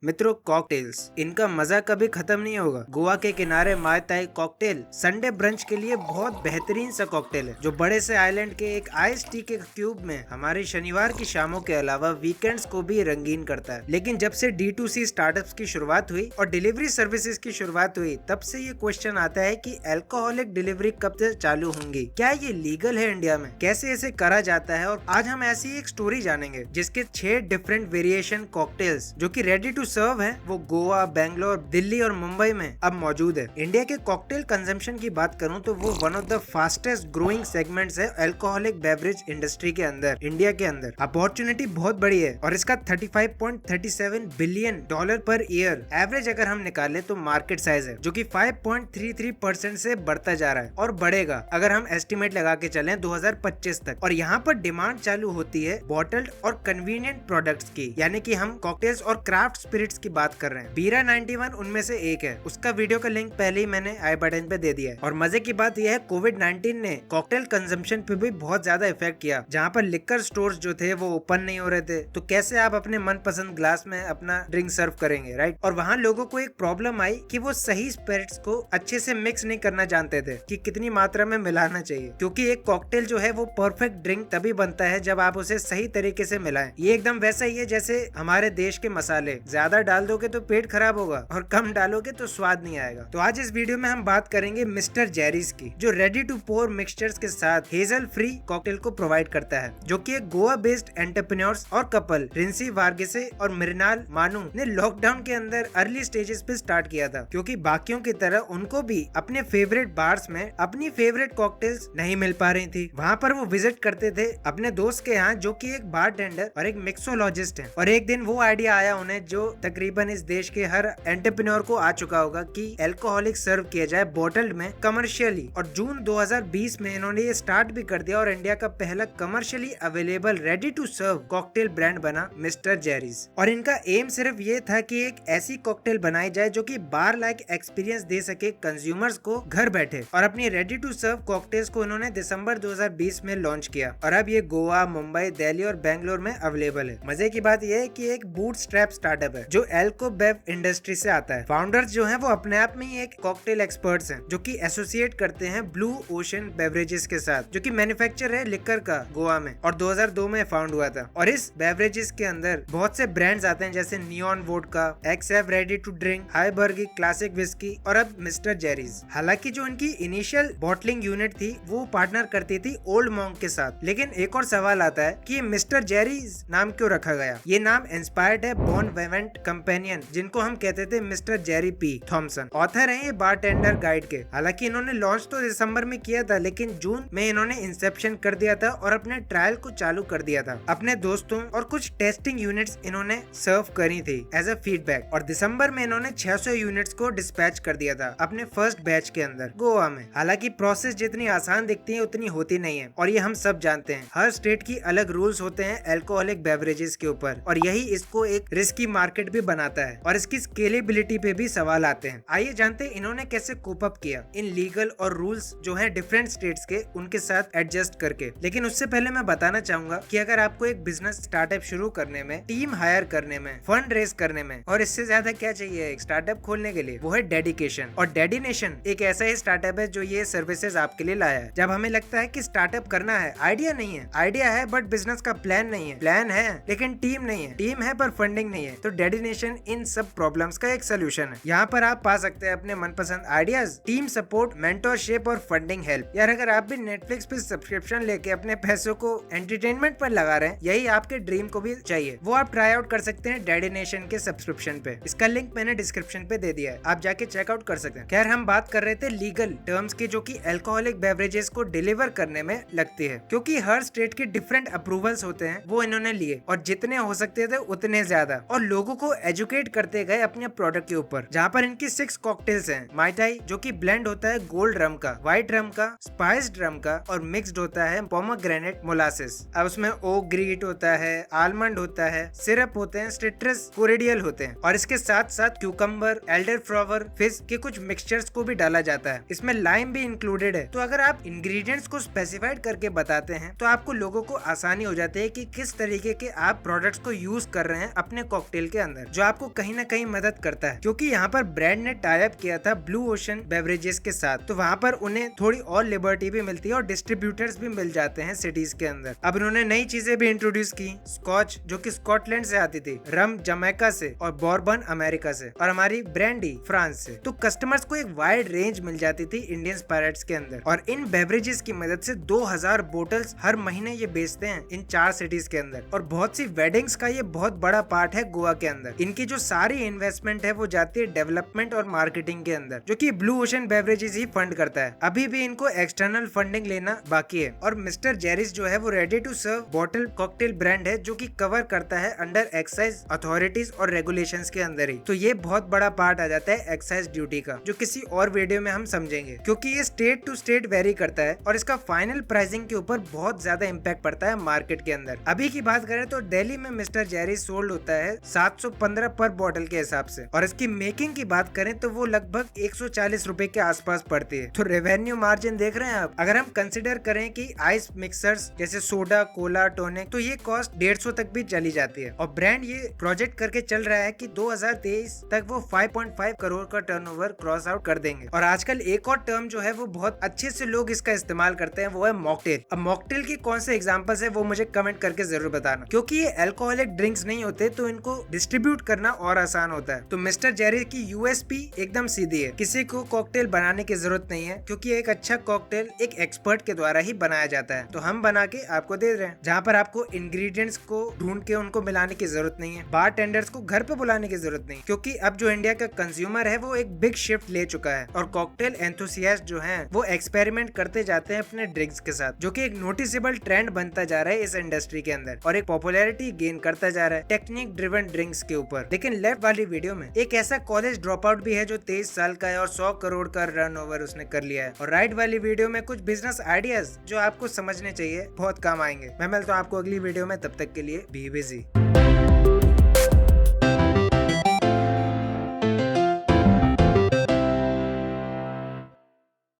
मित्रों, कॉकटेल्स, इनका मजा कभी खत्म नहीं होगा। गोवा के किनारे माय ताई कॉकटेल संडे ब्रंच के लिए बहुत बेहतरीन सा कॉकटेल है, जो बड़े से आइलैंड के एक आइस टी के क्यूब में हमारी शनिवार की शामों के अलावा वीकेंड्स को भी रंगीन करता है। लेकिन जब से D2C स्टार्टअप्स की शुरुआत हुई और डिलीवरी सर्विसेज की शुरुआत हुई, तब से ये क्वेश्चन आता है कि अल्कोहलिक डिलीवरी कब से चालू होंगी, क्या ये लीगल है इंडिया में, कैसे इसे करा जाता है। और आज हम ऐसी एक स्टोरी जानेंगे जिसके 6 डिफरेंट वेरिएशन कॉकटेल्स जो कि रेडी टू सर्व है, वो गोवा, बेंगलोर, दिल्ली और मुंबई में अब मौजूद है। इंडिया के कॉकटेल कंजम्पशन की बात करूं तो वो one of the fastest growing segments है अल्कोहलिक बेवरेज इंडस्ट्री के अंदर। इंडिया के अंदर अपॉर्चुनिटी बहुत बड़ी है और इसका $35.37 बिलियन पर ईयर एवरेज अगर हम निकाले तो मार्केट साइज है, जो कि 5.33% से बढ़ता जा रहा है और बढ़ेगा अगर हम एस्टिमेट लगा के चलें 2025 तक। और यहाँ पर डिमांड चालू होती है बॉटल्ड और कन्वीनियंट प्रोडक्ट्स की, यानी कि हम कॉकटेल्स और क्राफ्ट स्पिरिट्स की बात कर रहे हैं। बीरा 91 उनमें से एक है। उसका वीडियो का लिंक पहले ही मैंने आई बटन पे दे दिया है। और मजे की बात यह है, कोविड-19 ने कॉकटेल कंजम्पशन पे भी बहुत ज्यादा इफेक्ट किया। जहाँ पर लिकर स्टोर्स जो थे वो ओपन नहीं हो रहे थे, तो कैसे आप अपने मनपसंद ग्लास में अपना ड्रिंक सर्व करेंगे, राइट। और वहाँ लोगों को एक प्रॉब्लम आई कि वो सही स्पिरिट्स को अच्छे से मिक्स नहीं करना जानते थे कि कितनी मात्रा में मिलाना चाहिए, क्योंकि एक कॉकटेल जो है वो परफेक्ट ड्रिंक तभी बनता है जब आप उसे सही तरीके से मिलाएं। ये एकदम वैसा ही है जैसे हमारे देश के मसाले, ज्यादा डाल दोगे तो पेट खराब होगा और कम डालोगे तो स्वाद नहीं आएगा। तो आज इस वीडियो में हम बात करेंगे मिस्टर जेरीज की, जो रेडी टू पोर मिक्सचर्स के साथ हेजल फ्री कॉकटेल को प्रोवाइड करता है, जो कि एक गोवा बेस्ड एंटरप्रेन्योर्स और कपल रिंसी वार्गेसे और मृणाल मानू ने लॉकडाउन के अंदर अर्ली स्टेजेस पे स्टार्ट किया था, क्योंकि बाकियों की तरह उनको भी अपने फेवरेट बार्स में अपनी फेवरेट कॉकटेल्स नहीं मिल पा रही थी। वहाँ पर वो विजिट करते थे अपने दोस्त के यहाँ, जो कि एक बारटेंडर और एक मिक्सोलॉजिस्ट है। और एक दिन वो आइडिया आया उन्हें, जो तकरीबन इस देश के हर एंटरप्रेन्योर को आ चुका होगा, कि अल्कोहलिक सर्व किया जाए बॉटल्ड में कमर्शियली। और जून 2020 में इन्होंने ये स्टार्ट भी कर दिया और इंडिया का पहला commercially available ready to serve cocktail brand बना मिस्टर जेरीज। और इनका एम सिर्फ ये था कि एक ऐसी कॉकटेल बनाई जाए जो कि बार लाइक एक्सपीरियंस दे सके कंज्यूमर्स को घर बैठे। और अपनी रेडी टू सर्व कॉकटेल्स को इन्होंने दिसंबर 2020 में लॉन्च किया और अब ये गोवा, मुंबई, दिल्ली और बेंगलोर में अवेलेबल है। मजे की बात यह है कि एक बूटस्ट्रैप स्टार्टअप है जो एल्को बेव इंडस्ट्री से आता है। फाउंडर्स जो हैं वो अपने आप में ही एक कॉकटेल एक्सपर्ट्स हैं, जो कि एसोसिएट करते हैं ब्लू ओशन बेवरेजेस के साथ, जो कि मैन्युफैक्चर है लिकर का गोवा में, और 2002 में फाउंड हुआ था। और इस बेवरेजेस के अंदर बहुत से ब्रांड्स आते हैं, जैसे Neon vodka, XF ready to drink, हाइबर्गी क्लासिक विस्की और अब मिस्टर जेरीज। हालांकि जो इनकी इनिशियल बॉटलिंग यूनिट थी वो पार्टनर करती थी ओल्ड मॉन्क के साथ। लेकिन एक और सवाल आता है कि मिस्टर जेरीज नाम क्यों रखा गया। ये नाम इंस्पायर्ड है बॉन वेवेंट कंपेनियन, जिनको हम कहते थे mister Jerry P Thomson. Author हैं ये बारटेंडर गाइड के। हालांकि इन्होंने लॉन्च तो दिसंबर में किया था, लेकिन जून में इन्होंने इंसेप्शन कर दिया था और अपने ट्रायल को चालू कर दिया था। अपने दोस्तों और कुछ टेस्टिंग यूनिट्स इन्होंने सर्व करी थी एज अ फीडबैक, और दिसंबर में इन्होंने 600 यूनिट्स को डिस्पैच कर दिया था अपने फर्स्ट बैच के अंदर गोवा में। हालांकि प्रोसेस जितनी आसान दिखती है उतनी होती नहीं है, और ये हम सब जानते हैं। हर स्टेट की अलग रूल्स होते हैं अल्कोहलिक बेवरेजेस के ऊपर, और यही इसको एक रिस्की मार्केट भी बनाता है और इसकी स्केलेबिलिटी पे भी सवाल आते हैं। आइए जानते हैं इन्होंने कैसे कोप अप किया इन लीगल और रूल्स जो है डिफरेंट स्टेट्स के, उनके साथ एडजस्ट करके। लेकिन उससे पहले मैं बताना चाहूंगा कि अगर आपको एक बिजनेस स्टार्टअप शुरू करने में, टीम हायर करने में, फंड रेज करने में, और इससे ज्यादा क्या चाहिए एक स्टार्टअप खोलने के लिए, वो है डेडिकेशन। और डेडिनेशन एक ऐसा ही स्टार्टअप है जो ये सर्विसेज आपके लिए लाया है। जब हमें लगता है कि स्टार्टअप करना है, आइडिया नहीं है, आइडिया है बट बिजनेस का प्लान नहीं है, प्लान है लेकिन टीम नहीं है, टीम है पर फंडिंग नहीं है, तो डेडिनेशन इन सब प्रॉब्लम्स का एक सोल्यूशन है। यहाँ पर आप पा सकते हैं अपने मनपसंद आइडियाज, टीम सपोर्ट, मेंटरशिप और फंडिंग हेल्प। यार अगर आप भी नेटफ्लिक्स पे सब्सक्रिप्शन लेके अपने पैसों को एंटरटेनमेंट पर लगा रहे हैं, यही आपके ड्रीम को भी चाहिए, वो आप ट्राई आउट कर सकते हैं डेडिनेशन के सब्सक्रिप्शन पे। इसका लिंक मैंने डिस्क्रिप्शन पे दे दिया है, आप जाके चेकआउट कर सकते हैं। खैर हम बात कर रहे थे लीगल टर्म्स की, जो कि अल्कोहलिक बेवरेजेस को डिलीवर करने में लगती है, क्योंकि हर स्टेट के डिफरेंट अप्रूवल्स होते हैं, वो इन्होंने लिए और जितने हो सकते थे उतने ज्यादा, और लोगों को एजुकेट करते गए अपने प्रोडक्ट के ऊपर। जहाँ पर इनकी 6 कॉकटेल्स हैं। माय ताई, जो कि ब्लेंड होता है गोल्ड रम का, व्हाइट रम का, स्पाइस्ड रम का, और मिक्स्ड होता है पोमोग्रेनेट मोलासेस। अब उसमें ओक ग्रीट होता है, आलमंड होता है, सिरप होते हैं, सिट्रस कोरेडियल होते हैं, और इसके साथ साथ क्यूकम्बर, एल्डर फ्लावर, फिश के कुछ मिक्सचर्स को भी डाला जाता है। इसमें लाइम भी इंक्लूडेड है। तो अगर आप इंग्रेडिएंट्स को स्पेसिफाइड करके बताते हैं तो आपको लोगों को आसानी हो जाती है कि किस तरीके के आप प्रोडक्ट्स को यूज कर रहे हैं अपने कॉकटेल के अंदर, जो आपको कहीं ना कहीं मदद करता है, क्योंकि यहाँ पर ब्रांड ने टाई अप किया था ब्लू ओशन बेवरेजेस के साथ, तो वहाँ पर उन्हें थोड़ी और लिबर्टी भी मिलती है और डिस्ट्रीब्यूटर्स भी मिल जाते हैं सिटीज के अंदर। अब उन्होंने नई चीजें भी इंट्रोड्यूस की, स्कॉच जो कि स्कॉटलैंड से आती थी, रम जमैका से और बॉर्बन अमेरिका से, और हमारी ब्रांडी फ्रांस से। तो कस्टमर्स को एक वाइड रेंज मिल जाती थी इंडियन स्पिरिट्स के अंदर, और इन बेवरेजेस की मदद से 2000 बोटल्स हर महीने ये बेचते हैं इन 4 सिटीज के अंदर। और बहुत सी वेडिंग्स का ये बहुत बड़ा पार्ट है गोवा के अंदर। इनकी जो सारी इन्वेस्टमेंट है वो जाती है डेवलपमेंट और मार्केटिंग के अंदर, जो कि ब्लू ओशन बेवरेजेस ही फंड करता है। अभी भी इनको एक्सटर्नल फंडिंग लेना बाकी है। और मिस्टर जेरिस जो है वो ready to serve bottle cocktail brand है, जो कि कवर करता है अंडर एक्साइज अथॉरिटीज और रेगुलेशंस के अंदर ही। तो ये बहुत बड़ा पार्ट आ जाता है एक्साइज ड्यूटी का, जो किसी और वीडियो में हम समझेंगे, क्योंकि ये स्टेट टू स्टेट वेरी करता है और इसका फाइनल प्राइसिंग के ऊपर बहुत ज्यादा इम्पैक्ट पड़ता है मार्केट के अंदर। अभी की बात करें तो दिल्ली में मिस्टर जेरिस सोल्ड होता है 715 पर बॉटल के हिसाब से, और इसकी मेकिंग की बात करें तो वो लगभग 140 रुपए के आसपास पड़ती है। तो रेवेन्यू मार्जिन देख रहे हैं आप। अगर हम कंसिडर करें कि आइस मिक्सर्स जैसे सोडा, कोला, टॉनिक, तो ये कॉस्ट 150 तक भी चली जाती है। और ब्रांड ये प्रोजेक्ट करके चल रहा है कि 2023 तक वो 5.5 करोड़ का टर्नओवर क्रॉस आउट कर देंगे। और आजकल एक और टर्म जो है वो बहुत अच्छे से लोग इसका इस्तेमाल करते हैं, वो है मॉकटेल। अब मॉकटेल की कौन से एग्जांपल्स है वो मुझे कमेंट करके जरूर बताना, क्योंकि ये अल्कोहलिक ड्रिंक्स नहीं होते, तो इनको डिस्ट्रीब्यूट करना और आसान होता है। तो मिस्टर जेरी की यूएसपी एकदम सीधी है, किसी को कॉकटेल बनाने की जरूरत नहीं है, क्योंकि एक अच्छा कॉकटेल एक एक्सपर्ट के द्वारा ही बनाया जाता है। तो हम बना के आपको दे रहे हैं, जहाँ पर आपको इंग्रेडिएंट्स को ढूंढ के उनको मिलाने की जरूरत नहीं है, बार टेंडर्स को घर पे बुलाने की जरूरत नहीं, क्योंकि अब जो इंडिया का कंज्यूमर है वो एक बिग शिफ्ट ले चुका है, और कॉकटेल एंथुसियास्ट जो हैं वो एक्सपेरिमेंट करते जाते हैं अपने ड्रिंक्स के साथ, जो कि एक नोटिसेबल ट्रेंड बनता जा रहा है इस इंडस्ट्री के अंदर, और एक पॉपुलैरिटी गेन करता जा रहा है टेक्निक ड्रिवन ड्रिंक्स के ऊपर। लेकिन लेफ्ट वाली वीडियो में एक ऐसा कॉलेज ड्रॉप आउट भी है जो 23 साल का है और 100 करोड़ का रन ओवर उसने कर लिया है। और राइट वाली वीडियो में कुछ बिजनेस आइडियाज जो आपको समझने चाहिए, बहुत काम आएंगे। मैं मिलता हूँ आपको अगली वीडियो में, तब तक के लिए बी बिजी।